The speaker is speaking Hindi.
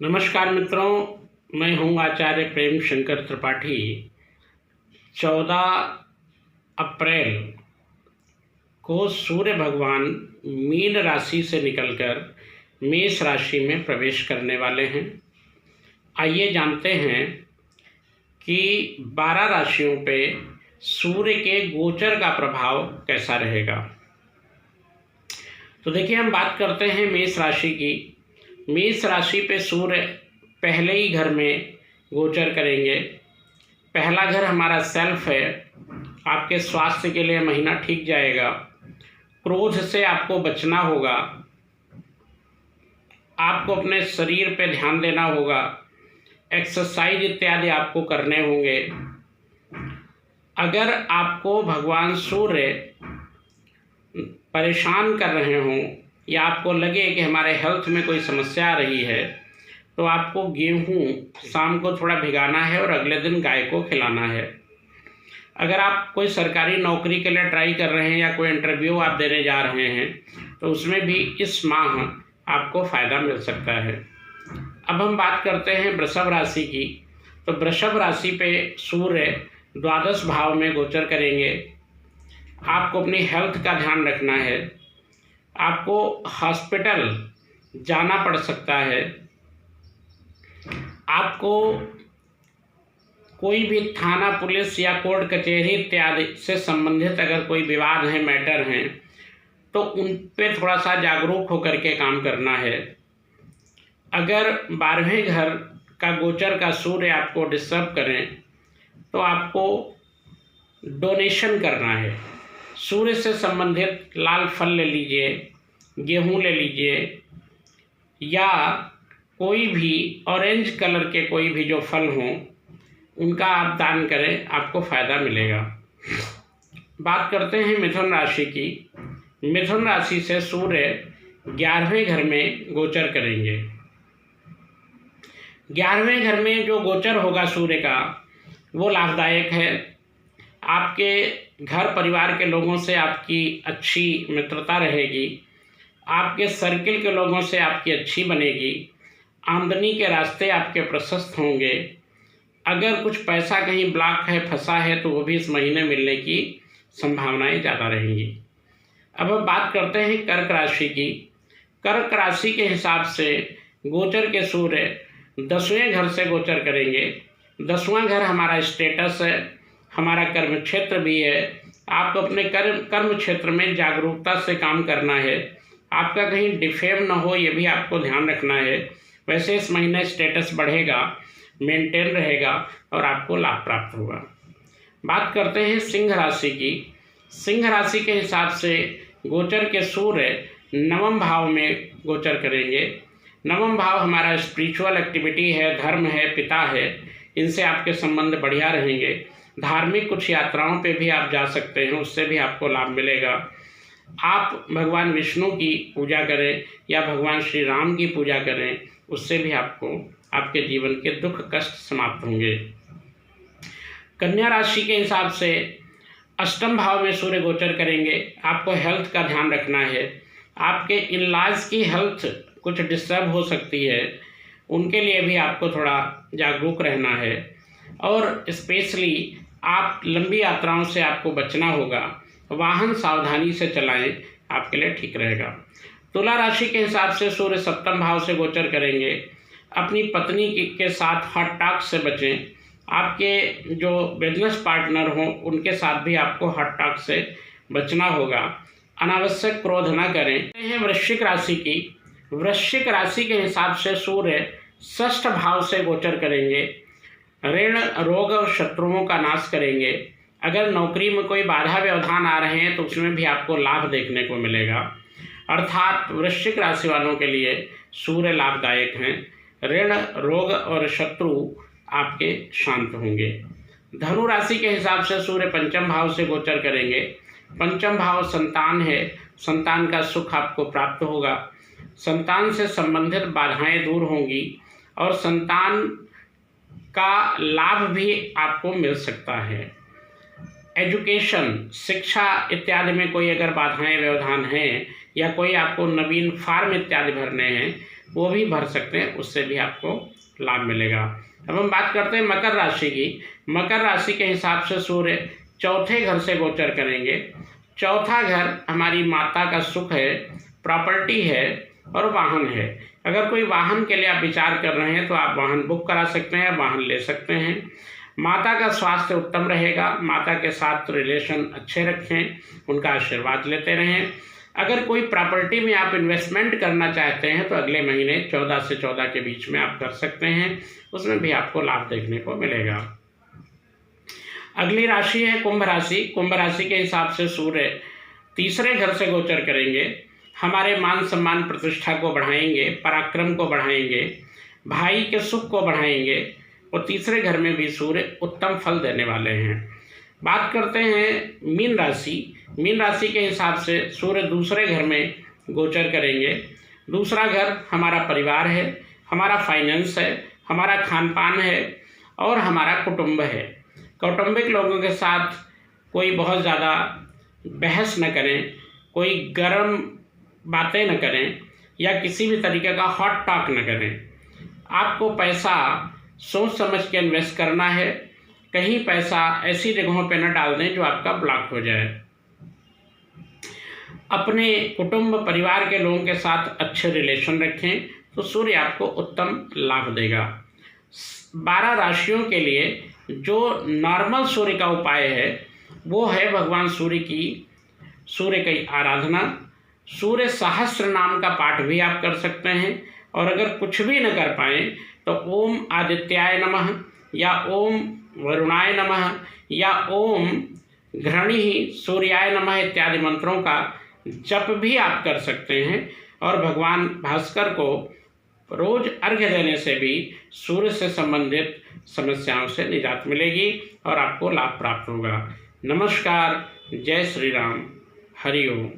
नमस्कार मित्रों, मैं हूं आचार्य प्रेम शंकर त्रिपाठी। 14 अप्रैल को सूर्य भगवान मीन राशि से निकलकर मेष राशि में प्रवेश करने वाले हैं। आइए जानते हैं कि 12 राशियों पे सूर्य के गोचर का प्रभाव कैसा रहेगा। तो देखिए, हम बात करते हैं मेष राशि की। मेष राशि पे सूर्य पहले ही घर में गोचर करेंगे। पहला घर हमारा सेल्फ है। आपके स्वास्थ्य के लिए महीना ठीक जाएगा। क्रोध से आपको बचना होगा। आपको अपने शरीर पे ध्यान देना होगा। एक्सरसाइज इत्यादि आपको करने होंगे। अगर आपको भगवान सूर्य परेशान कर रहे हों या आपको लगे कि हमारे हेल्थ में कोई समस्या आ रही है, तो आपको गेहूं शाम को थोड़ा भिगाना है और अगले दिन गाय को खिलाना है। अगर आप कोई सरकारी नौकरी के लिए ट्राई कर रहे हैं या कोई इंटरव्यू आप देने जा रहे हैं, तो उसमें भी इस माह आपको फ़ायदा मिल सकता है। अब हम बात करते हैं वृषभ राशि की। तो वृषभ राशि पे सूर्य द्वादश भाव में गोचर करेंगे। आपको अपनी हेल्थ का ध्यान रखना है। आपको हॉस्पिटल जाना पड़ सकता है। आपको कोई भी थाना, पुलिस या कोर्ट कचहरी इत्यादि से संबंधित अगर कोई विवाद है, मैटर हैं, तो उन पे थोड़ा सा जागरूक होकर के काम करना है। अगर 12वें घर का गोचर का सूर्य आपको डिस्टर्ब करें, तो आपको डोनेशन करना है। सूर्य से संबंधित लाल फल ले लीजिए, गेहूं ले लीजिए, या कोई भी ऑरेंज कलर के कोई भी जो फल हों उनका आप दान करें, आपको फ़ायदा मिलेगा। बात करते हैं मिथुन राशि की। मिथुन राशि से सूर्य 11वें घर में गोचर करेंगे। 11वें घर में जो गोचर होगा सूर्य का, वो लाभदायक है। आपके घर परिवार के लोगों से आपकी अच्छी मित्रता रहेगी। आपके सर्किल के लोगों से आपकी अच्छी बनेगी। आमदनी के रास्ते आपके प्रशस्त होंगे। अगर कुछ पैसा कहीं ब्लॉक है, फंसा है, तो वो भी इस महीने मिलने की संभावनाएं ज़्यादा रहेंगी। अब हम बात करते हैं कर्क राशि की। कर्क राशि के हिसाब से गोचर के सूर्य 10वें घर से गोचर करेंगे। 10वां घर हमारा स्टेटस है, हमारा कर्म क्षेत्र भी है। आपको अपने कर्म क्षेत्र में जागरूकता से काम करना है। आपका कहीं डिफेम ना हो, ये भी आपको ध्यान रखना है। वैसे इस महीने स्टेटस बढ़ेगा, मेंटेन रहेगा और आपको लाभ प्राप्त होगा। बात करते हैं सिंह राशि की। सिंह राशि के हिसाब से गोचर के सूर्य 9वें भाव में गोचर करेंगे। 9वां भाव हमारा स्पिरिचुअल एक्टिविटी है, धर्म है, पिता है। इनसे आपके संबंध बढ़िया रहेंगे। धार्मिक कुछ यात्राओं पे भी आप जा सकते हैं, उससे भी आपको लाभ मिलेगा। आप भगवान विष्णु की पूजा करें या भगवान श्री राम की पूजा करें, उससे भी आपको आपके जीवन के दुख कष्ट समाप्त होंगे। कन्या राशि के हिसाब से 8वें भाव में सूर्य गोचर करेंगे। आपको हेल्थ का ध्यान रखना है। आपके इन-लॉज की हेल्थ कुछ डिस्टर्ब हो सकती है, उनके लिए भी आपको थोड़ा जागरूक रहना है। और स्पेशली आप लंबी यात्राओं से आपको बचना होगा। वाहन सावधानी से चलाएं, आपके लिए ठीक रहेगा। तुला राशि के हिसाब से सूर्य 7वें भाव से गोचर करेंगे। अपनी पत्नी के साथ हॉट टॉक से बचें। आपके जो बिजनेस पार्टनर हों, उनके साथ भी आपको हॉट टॉक से बचना होगा। अनावश्यक क्रोध न करें। वृश्चिक राशि की। वृश्चिक राशि के हिसाब से सूर्य 6ठ भाव से गोचर करेंगे। ऋण, रोग और शत्रुओं का नाश करेंगे। अगर नौकरी में कोई बाधा व्यवधान आ रहे हैं, तो उसमें भी आपको लाभ देखने को मिलेगा। अर्थात वृश्चिक राशि वालों के लिए सूर्य लाभदायक हैं। ऋण, रोग और शत्रु आपके शांत होंगे। धनु राशि के हिसाब से सूर्य 5वें भाव से गोचर करेंगे। 5वां भाव संतान है। संतान का सुख आपको प्राप्त होगा। संतान से संबंधित बाधाएं दूर होंगी और संतान का लाभ भी आपको मिल सकता है। एजुकेशन, शिक्षा इत्यादि में कोई अगर बाधाएं व्यवधान हैं या कोई आपको नवीन फार्म इत्यादि भरने हैं, वो भी भर सकते हैं, उससे भी आपको लाभ मिलेगा। अब हम बात करते हैं मकर राशि की। मकर राशि के हिसाब से सूर्य चौथे घर से गोचर करेंगे। चौथा घर हमारी माता का सुख है, प्रॉपर्टी है और वाहन है। अगर कोई वाहन के लिए आप विचार कर रहे हैं तो आप वाहन बुक करा सकते हैं, वाहन ले सकते हैं। माता का स्वास्थ्य उत्तम रहेगा, माता के साथ रिलेशन अच्छे रखें, उनका आशीर्वाद लेते रहें। अगर कोई प्रॉपर्टी में आप इन्वेस्टमेंट करना चाहते हैं तो अगले महीने 14 से 14 के बीच में आप कर सकते हैं, उसमें भी आपको लाभ देखने को मिलेगा। अगली राशि है कुंभ राशि। कुंभ राशि के हिसाब से सूर्य तीसरे घर से गोचर करेंगे। हमारे मान सम्मान प्रतिष्ठा को बढ़ाएंगे, पराक्रम को बढ़ाएंगे, भाई के सुख को बढ़ाएंगे और तीसरे घर में भी सूर्य उत्तम फल देने वाले हैं। बात करते हैं मीन राशि। मीन राशि के हिसाब से सूर्य दूसरे घर में गोचर करेंगे। दूसरा घर हमारा परिवार है, हमारा फाइनेंस है, हमारा खान पान है और हमारा कुटुंब है। कौटुंबिक लोगों के साथ कोई बहुत ज़्यादा बहस न करें, कोई गर्म बातें न करें या किसी भी तरीके का हॉट टॉक न करें। आपको पैसा सोच समझ के इन्वेस्ट करना है। कहीं पैसा ऐसी जगहों पे न डाल दें जो आपका ब्लॉक हो जाए। अपने कुटुंब परिवार के लोगों के साथ अच्छे रिलेशन रखें तो सूर्य आपको उत्तम लाभ देगा। 12 राशियों के लिए जो नॉर्मल सूर्य का उपाय है वो है भगवान सूर्य की आराधना। सूर्य सहस्त्र नाम का पाठ भी आप कर सकते हैं और अगर कुछ भी न कर पाएँ तो ओम आदित्याय नमः या ओम वरुणाय नमः या ओम घृणी सूर्याय नमः इत्यादि मंत्रों का जप भी आप कर सकते हैं। और भगवान भास्कर को रोज अर्घ्य देने से भी सूर्य से संबंधित समस्याओं से निजात मिलेगी और आपको लाभ प्राप्त होगा। नमस्कार, जय श्री राम, हरि ओम।